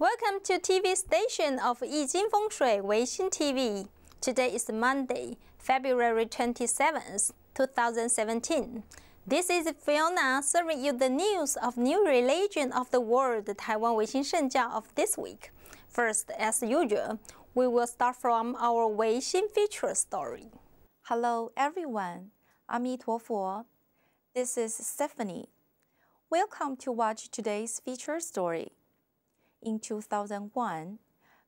Welcome to TV station of 易经风水 Weixin TV. Today is Monday, February 27th, 2017. This is Fiona serving you the news of new religion of the world, Taiwan Weixin Shengjiao of this week. First, as usual, we will start from our Weixin feature story. Hello everyone, Aμή陀佛. This is Stephanie. Welcome to watch today's feature story. In 2001,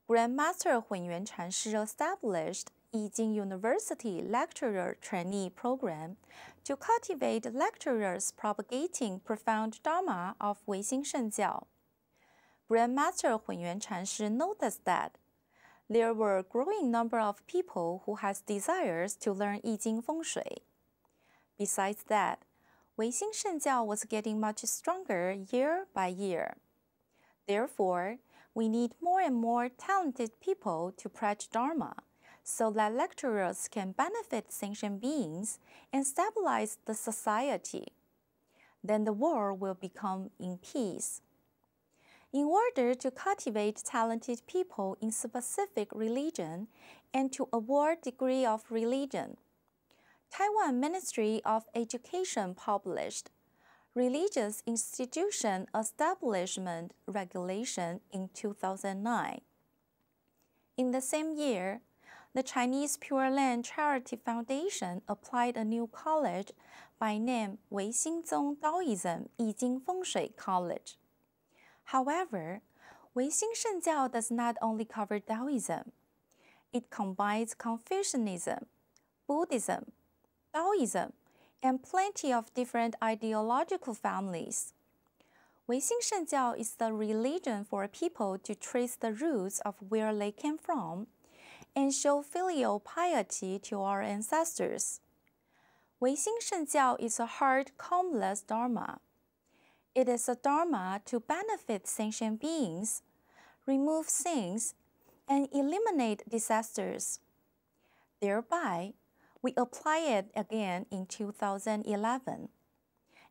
Grandmaster Hunyuan Chanshi established Yijing University Lecturer Trainee Program to cultivate lecturers propagating profound Dharma of Weixin Shengjiao. Grandmaster Hunyuan Chanshi noticed that there were a growing number of people who has desires to learn Yijing Feng Shui. Besides that, Weixin Shengjiao was getting much stronger year by year. Therefore, we need more and more talented people to preach Dharma, so that lecturers can benefit sentient beings and stabilize the society. Then the world will become in peace. In order to cultivate talented people in specific religion and to award degree of religion, Taiwan Ministry of Education published Religious Institution Establishment Regulation in 2009. In the same year, the Chinese Pure Land Charity Foundation applied a new college by name Weixin Taoism Yijing Feng Shui College. However, Weixin Shengjiao does not only cover Taoism. It combines Confucianism, Buddhism, Taoism, and plenty of different ideological families. Weixin Shengjiao is the religion for people to trace the roots of where they came from and show filial piety to our ancestors. Weixin Shengjiao is a hard, calmless Dharma. It is a Dharma to benefit sentient beings, remove sins, and eliminate disasters. Thereby, we apply it again in 2011,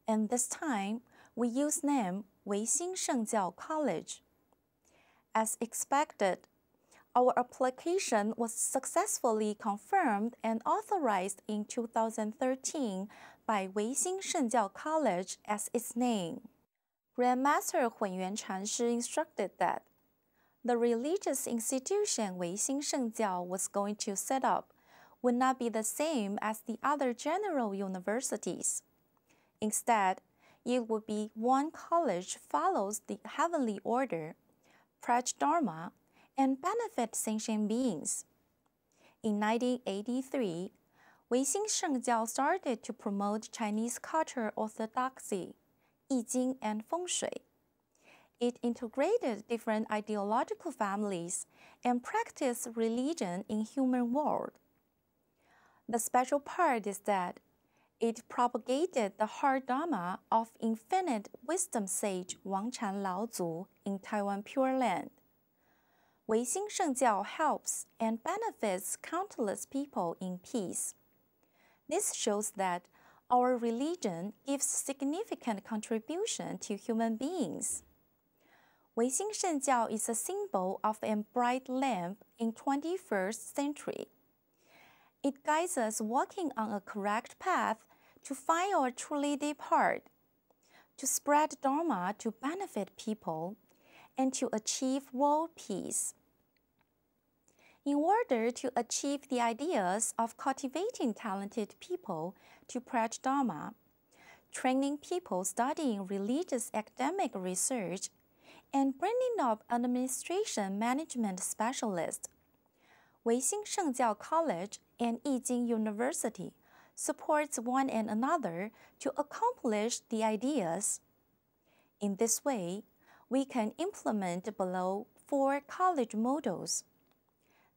and this time we use name Weixin Shengjiao College. As expected, our application was successfully confirmed and authorized in 2013 by Weixin Shengjiao College as its name. Grandmaster Hunyuan Chanshi instructed that the religious institution Weixin Shengjiao was going to set up would not be the same as the other general universities. Instead, it would be one college follows the heavenly order, preach Dharma, and benefit sentient beings. In 1983, Weixin Shengjiao started to promote Chinese culture orthodoxy, Yijing and Feng Shui. It integrated different ideological families and practiced religion in human world. The special part is that it propagated the hard Dharma of infinite wisdom sage Wang Chan Laozu in Taiwan Pure Land. Weixin Shengjiao helps and benefits countless people in peace. This shows that our religion gives significant contribution to human beings. Weixin Shengjiao is a symbol of a bright lamp in 21st century. It guides us walking on a correct path to find our truly deep heart, to spread Dharma to benefit people, and to achieve world peace. In order to achieve the ideas of cultivating talented people to preach Dharma, training people studying religious academic research, and bringing up administration management specialists, Weixin Shengjiao College and Yijing University supports one and another to accomplish the ideas. In this way, we can implement below 4 college models.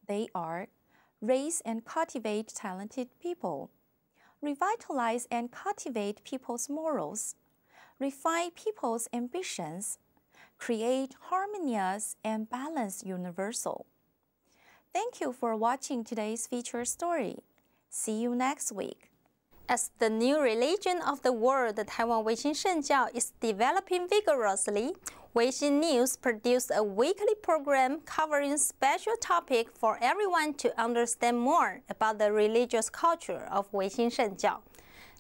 They are raise and cultivate talented people, revitalize and cultivate people's morals, refine people's ambitions, create harmonious and balanced universal. Thank you for watching today's feature story. See you next week. As the new religion of the world, Taiwan Weixin Shengjiao is developing vigorously, Weixin News produced a weekly program covering special topics for everyone to understand more about the religious culture of Weixin Shengjiao.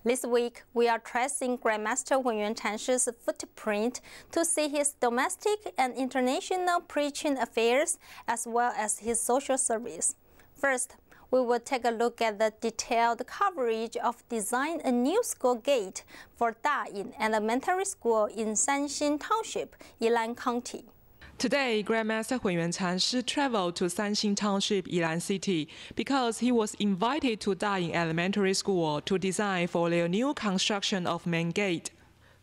This week, we are tracing Grandmaster Hunyuan Chanshi's footprint to see his domestic and international preaching affairs as well as his social service. First, we will take a look at the detailed coverage of design a new school gate for Dayin Elementary School in Sanxin Township, Yilan County. Today, Grandmaster Hunyuan Chanshi traveled to Sanxin Township, Yilan City, because he was invited to Dayin Elementary School to design for their new construction of main gate.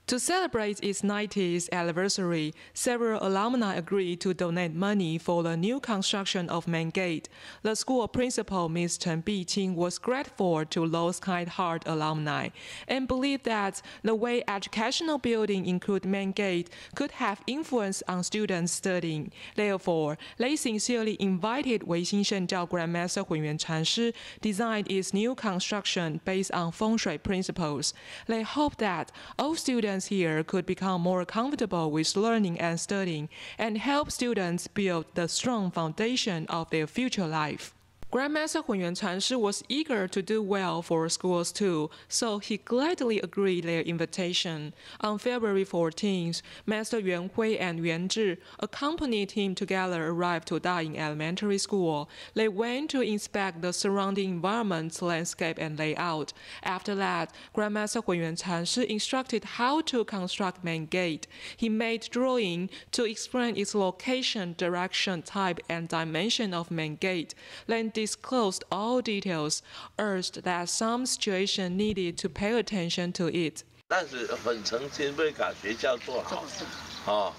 To celebrate its 90th anniversary, several alumni agreed to donate money for the new construction of main gate. The school principal, Ms. Chen Biqing, was grateful to those kind-hearted alumni and believed that the way educational buildings include main gate could have influence on students studying. Therefore, they sincerely invited Weixin Shengjiao Grandmaster Hunyuan Chanshi design its new construction based on feng shui principles. They hope that all students here could become more comfortable with learning and studying and help students build the strong foundation of their future life. Grandmaster Hunyuan Chanshi was eager to do well for schools too, so he gladly agreed their invitation. On February 14th, Master Yuan Hui and Yuan Zhi accompanied him together arrived to Dayin Elementary School. They went to inspect the surrounding environment, landscape, and layout. After that, Grandmaster Hunyuan Chanshi instructed how to construct main gate. He made drawing to explain its location, direction, type, and dimension of main gate. Then disclosed all details, urged that some situation needed to pay attention to it. 但是很诚心要把学校做好，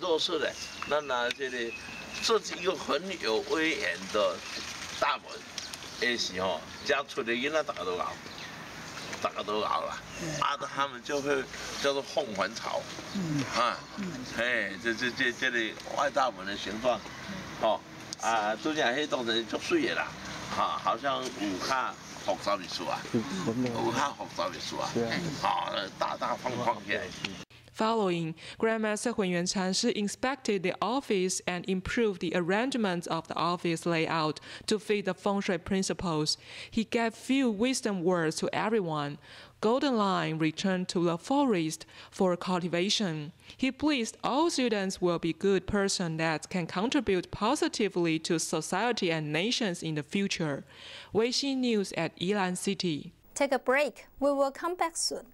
弱势的，那这里设计一个很有威严的大门，也是家出的囡仔大家都熬了，他们就会叫做凤凰巢，这里外大门的形状，都讲迄当然足水的啦，好像有较复杂的书啊，大方起来。Following, Grandmaster Hunyuan Chanshi inspected the office and improved the arrangement of the office layout to fit the feng shui principles. He gave few wisdom words to everyone. Golden Line returned to the forest for cultivation. He pleased all students will be good persons that can contribute positively to society and nations in the future. Weixin News at Yilan City. Take a break. We will come back soon.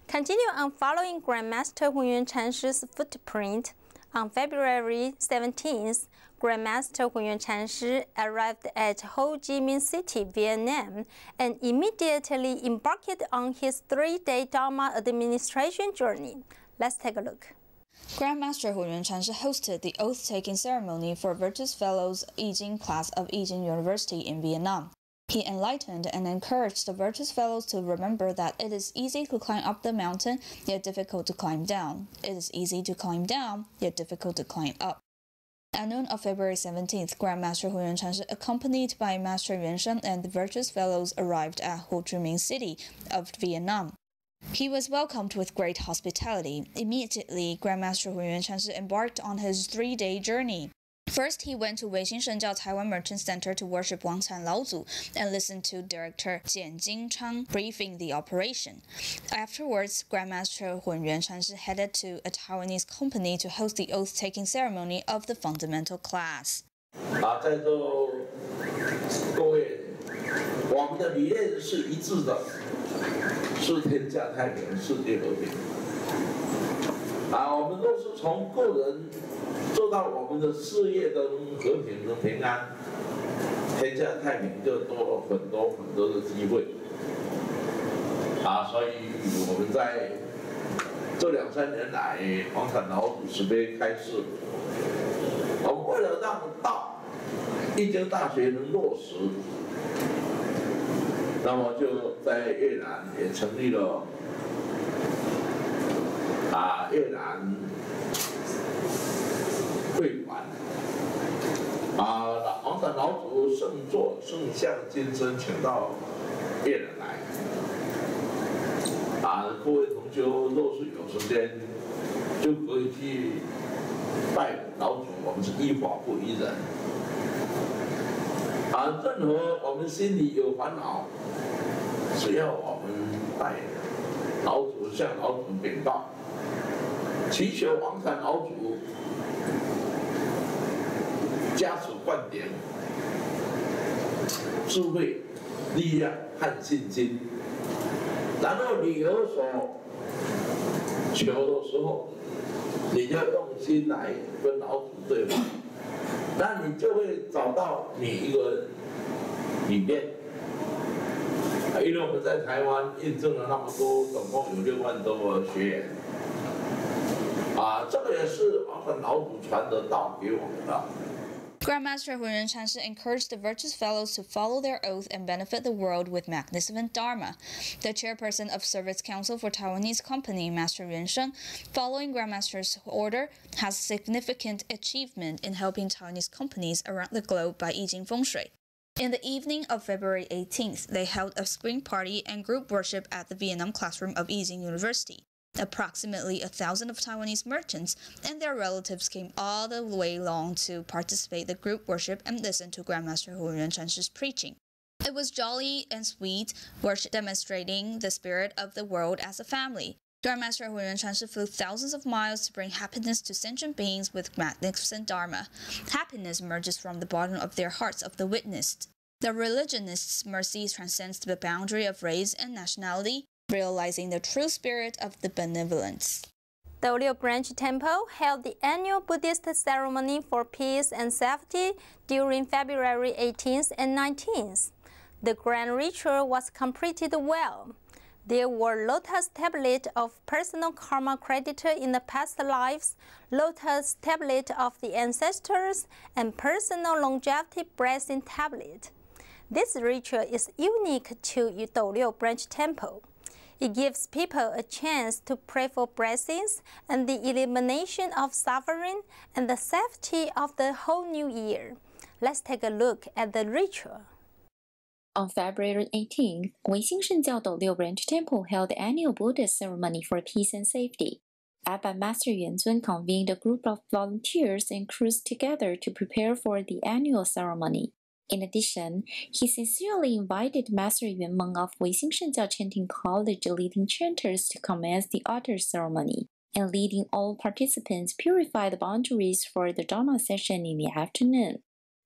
Continue on following Grandmaster Hunyuan Chanshi's footprint. On February 17th, Grandmaster Hunyuan Chanshi arrived at Ho Chi Minh City, Vietnam, and immediately embarked on his 3-day Dharma administration journey. Let's take a look. Grandmaster Hunyuan Chanshi hosted the oath-taking ceremony for Virtus Fellows Yijing class of Yijing University in Vietnam. He enlightened and encouraged the Virtus Fellows to remember that it is easy to climb up the mountain, yet difficult to climb down. It is easy to climb down, yet difficult to climb up. At noon of February 17th, Grandmaster Hunyuan Chanshi, accompanied by Master Yuan Shen and the Virtus Fellows, arrived at Ho Chi Minh City of Vietnam. He was welcomed with great hospitality. Immediately, Grandmaster Hunyuan Chanshi embarked on his 3-day journey. First, he went to Weixin Shengjiao Taiwan Merchant Center to worship Wang Can Laozu and listen to Director Jian Jingchang briefing the operation. Afterwards, Grandmaster Hunyuan Chanshi headed to a Taiwanese company to host the oath-taking ceremony of the fundamental class. 在座各位，我们的理念是一致的，是天下太平，世界和平。我们都是从个人做到我们的事业的和平和平安，天下太平就多了很多的机会。所以我们在这2-3年来，黄产老祖慈悲开示，我们为了让道易经大学能落实，那么就在越南也成立了越南圣座、圣像、金身，请到越南来。各位同学若是有时间，就可以去拜老祖，我们是依法不依人。任何我们心里有烦恼，只要我们拜老祖，向老祖禀报，祈求王禅老祖加持灌顶智慧、力量和信心。然后你有所求的时候，你就用心来跟老祖对话，那你就会找到你一个理念。因为我们在台湾印证了那么多，总共有6万多个学员。这个也是王禅老祖传的道给我们的。Grandmaster Huiyuan Chanshi encouraged the virtuous fellows to follow their oath and benefit the world with magnificent dharma. The chairperson of Service Council for Taiwanese Company, Master Yuan Sheng, following Grandmaster's order, has significant achievement in helping Taiwanese companies around the globe by Yi Jing Feng Shui. In the evening of February 18th, they held a spring party and group worship at the Vietnam classroom of Yi Jing University. Approximately 1,000 of Taiwanese merchants and their relatives came all the way along to participate in the group worship and listen to Grandmaster Huiyuan Chanshi's preaching. It was jolly and sweet, worship demonstrating the spirit of the world as a family. Grandmaster Huiyuan Chanshi flew thousands of miles to bring happiness to sentient beings with magnificent dharma. Happiness emerges from the bottom of their hearts of the witnessed. The religionist's mercy transcends the boundary of race and nationality, realizing the true spirit of the benevolence. The Liu Branch Temple held the annual Buddhist ceremony for peace and safety during February 18th and 19th. The grand ritual was completed well. There were lotus tablet of personal karma creditor in the past lives, lotus tablet of the ancestors, and personal longevity blessing tablet. This ritual is unique to Liu Branch Temple. It gives people a chance to pray for blessings and the elimination of suffering and the safety of the whole new year. Let's take a look at the ritual. On February 18th, Weixin Shengjiao Liu Branch Temple held the annual Buddhist ceremony for peace and safety. Abba Master Yuanzun convened a group of volunteers and crews together to prepare for the annual ceremony. In addition, he sincerely invited Master Yuan Meng of Weixin Shengjiao Chanting College leading chanters to commence the altar ceremony, and leading all participants purify the boundaries for the Dharma session in the afternoon.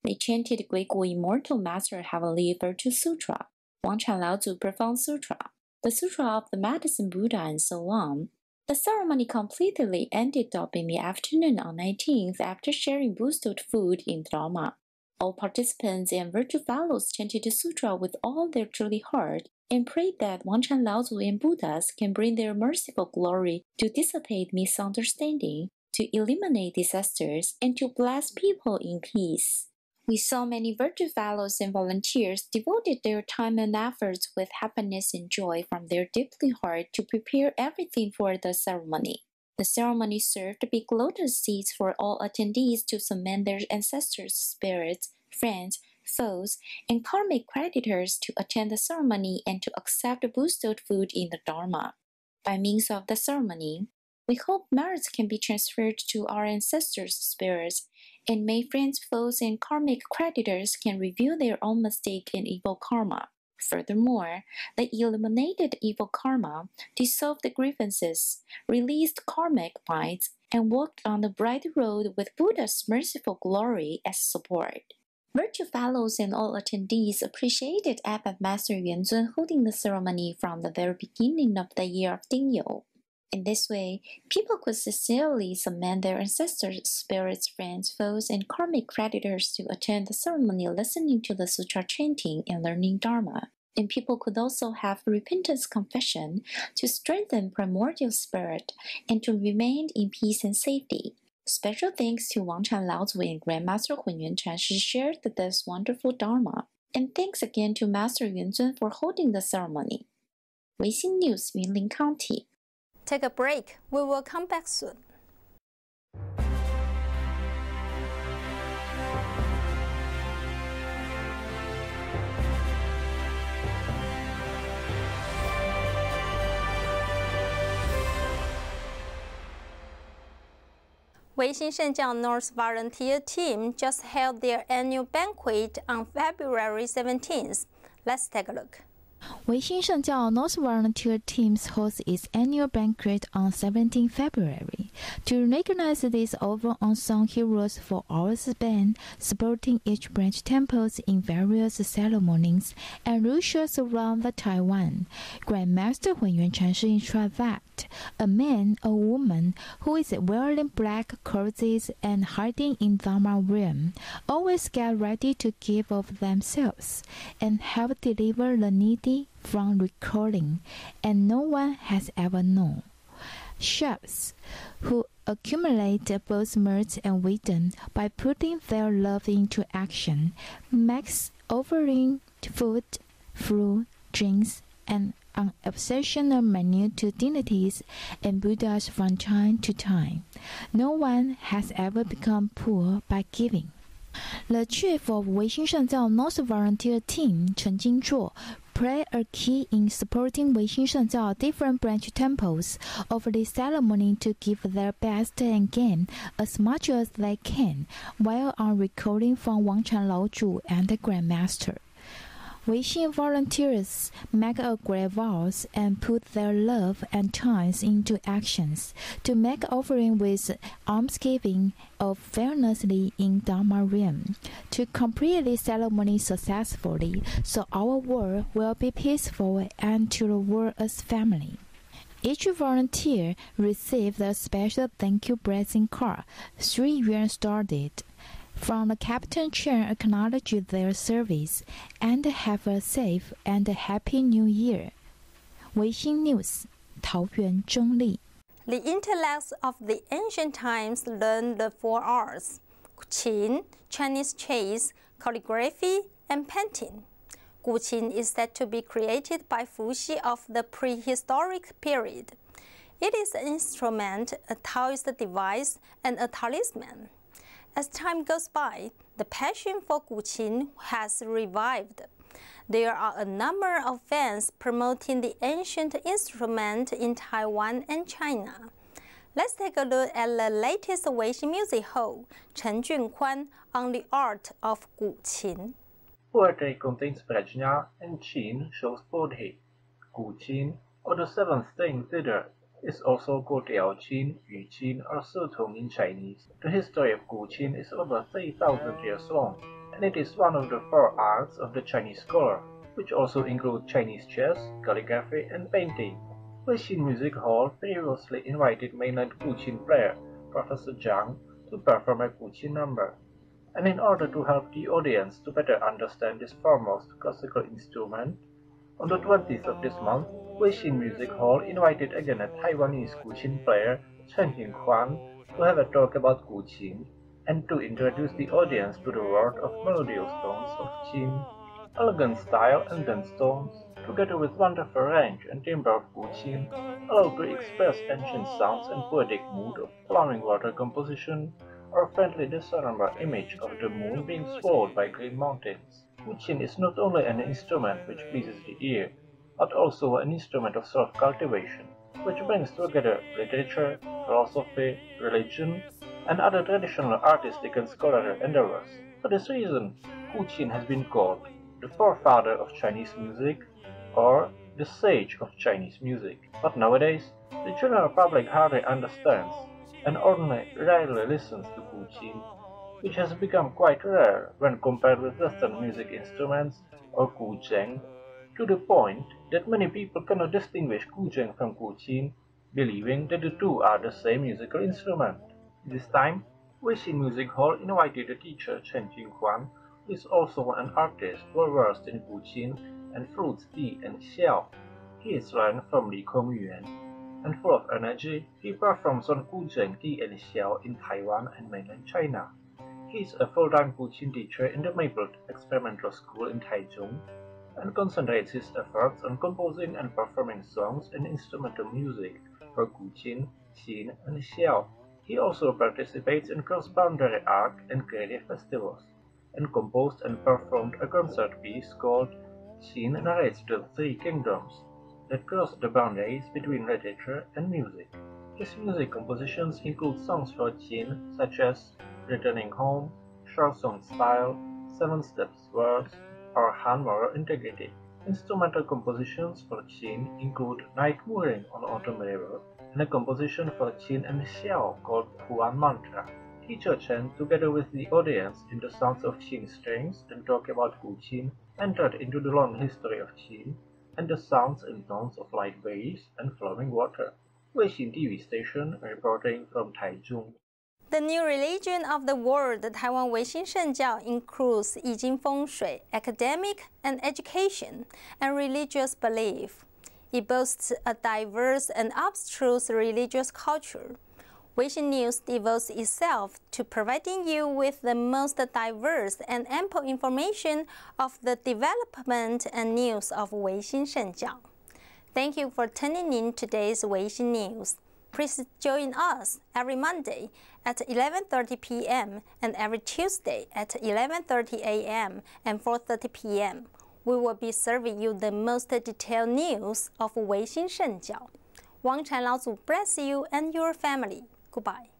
They chanted Guigu Immortal Master Heavenly Virtue Sutra, Wangchan Laozu Profound Sutra, the Sutra of the Medicine Buddha, and so on. The ceremony completely ended up in the afternoon on 19th after sharing boosted food in Dharma. All participants and virtue fellows chanted the sutra with all their truly heart and prayed that Wangchan Laozu and Buddhas can bring their merciful glory to dissipate misunderstanding, to eliminate disasters, and to bless people in peace. We saw many virtue fellows and volunteers devoted their time and efforts with happiness and joy from their deeply heart to prepare everything for the ceremony. The ceremony served big lotus seeds for all attendees to summon their ancestors' spirits, friends, foes, and karmic creditors to attend the ceremony and to accept boosted food in the Dharma. By means of the ceremony, we hope merits can be transferred to our ancestors' spirits, and may friends, foes, and karmic creditors can review their own mistake and evil karma. Furthermore, they eliminated evil karma, dissolved the grievances, released karmic binds, and walked on the bright road with Buddha's merciful glory as support. Virtue fellows and all attendees appreciated Abba Master Yuanzun holding the ceremony from the very beginning of the year of Dingyou. In this way, people could sincerely summon their ancestors, spirits, friends, foes, and karmic creditors to attend the ceremony, listening to the sutra chanting and learning Dharma. And people could also have repentance confession to strengthen primordial spirit and to remain in peace and safety. Special thanks to Wangchan Laozu and Grandmaster Huiyuan Chanshi shared this wonderful Dharma. And thanks again to Master Yuanzun for holding the ceremony. Weixin News, Yunlin County. Take a break. We will come back soon. Weixin Shengjiao North Volunteer Team just held their annual banquet on February 17th. Let's take a look. Weixin Shengjiao North Volunteer Team hosts its annual banquet on 17 February to recognize these over unsung heroes for hours spent supporting each branch temples in various ceremonies and rituals around the Taiwan. Grandmaster Hunyuan Chanshi instructs that a man or woman who is wearing black clothes and hiding in Dharma realm always get ready to give of themselves and help deliver the needy from recalling, and no one has ever known. Chefs who accumulate both mirth and wisdom by putting their love into action, makes offering food, fruit, drinks, and an obsessional menu to dignities and Buddhas from time to time. No one has ever become poor by giving. The chief of Weixin Shengjiao North Volunteer Team, Chen Jingzhuo, played a key in supporting Weixin Shengjiao different branch temples of the ceremony to give their best and gain as much as they can, while on recording from Wangchan Laozhu and the Grandmaster. Weixin volunteers make a great vows and put their love and time into actions to make offering with almsgiving of fairnessly in Dharma realm, to complete the ceremony successfully so our world will be peaceful and to the world as family. Each volunteer received a special thank you blessing card, 3 yuan started. From the Captain Chen acknowledge their service and have a safe and happy New Year. Weixin News, Taoyuan Zhengli. The intellects of the ancient times learned the 4 arts: Guqin, Chinese chess, calligraphy, and painting. Guqin is said to be created by Fuxi of the prehistoric period. It is an instrument, a Taoist device, and a talisman. As time goes by, the passion for Guqin has revived. There are a number of fans promoting the ancient instrument in Taiwan and China. Let's take a look at the latest Weixin Music Hall, Chen Junquan, on the art of Guqin. Poetry contains prajna and qin shows bodhi. Guqin, or the 7th string thither, is also called Yaoqin, Yuqin, or Sutong in Chinese. The history of Guqin is over 3,000 years long, and it is one of the 4 arts of the Chinese scholar, which also include Chinese chess, calligraphy, and painting. Weixin Music Hall previously invited mainland Guqin player Professor Zhang to perform a Guqin number. And in order to help the audience to better understand this foremost classical instrument, on the 20th of this month, Weixin Music Hall invited again a Taiwanese Guqin player, Chen Jinghuan, to have a talk about Guqin and to introduce the audience to the world of melodious tones of qin. Elegant style and dense tones, together with wonderful range and timbre of Guqin, allow to express ancient sounds and poetic mood of flowing water composition, or friendly discernible image of the moon being swallowed by green mountains. Guqin is not only an instrument which pleases the ear, but also an instrument of self-cultivation, which brings together literature, philosophy, religion, and other traditional artistic and scholarly endeavors. For this reason, Guqin has been called the forefather of Chinese music, or the sage of Chinese music. But nowadays, the general public hardly understands and only rarely listens to Guqin, which has become quite rare when compared with Western music instruments or guzheng, to the point that many people cannot distinguish guzheng from Guqin, believing that the two are the same musical instrument. This time, Weixin Music Hall invited a teacher, Chen Jinghuan, who is also an artist well versed in Guqin and fruits Di and Xiao. He is learned from Li Kongyuan, and full of energy, he performs on guzheng, Di and Xiao in Taiwan and mainland China. He is a full-time Guqin teacher in the Maple Experimental School in Taichung, and concentrates his efforts on composing and performing songs and instrumental music for Guqin, Qin, and Xiao. He also participates in cross-boundary art and creative festivals, and composed and performed a concert piece called Qin Narrates the Three Kingdoms, that crossed the boundaries between literature and music. His music compositions include songs for Qin, such as Returning Home, Short Song Style, Seven Steps Verse, or Hanmer Integrated. Instrumental compositions for Qin include Night Mooring on Autumn River, and a composition for Qin and Xiao called Huan Mantra. Teacher Chen, together with the audience in the sounds of Qin strings and talk about Gu Qin, entered into the long history of Qin and the sounds and tones of light waves and flowing water. Weixin TV station reporting from Taichung. The new religion of the world, Taiwan Weixin Shengjiao, includes 易经风水, academic and education, and religious belief. It boasts a diverse and abstruse religious culture. Weixin News devotes itself to providing you with the most diverse and ample information of the development and news of Weixin Shengjiao. Thank you for tuning in today's Weixin News. Please join us every Monday at 11:30 p.m. and every Tuesday at 11:30 a.m. and 4:30 p.m. We will be serving you the most detailed news of Weixin Shengjiao. Wang Chan Lao Zu bless you and your family. Goodbye.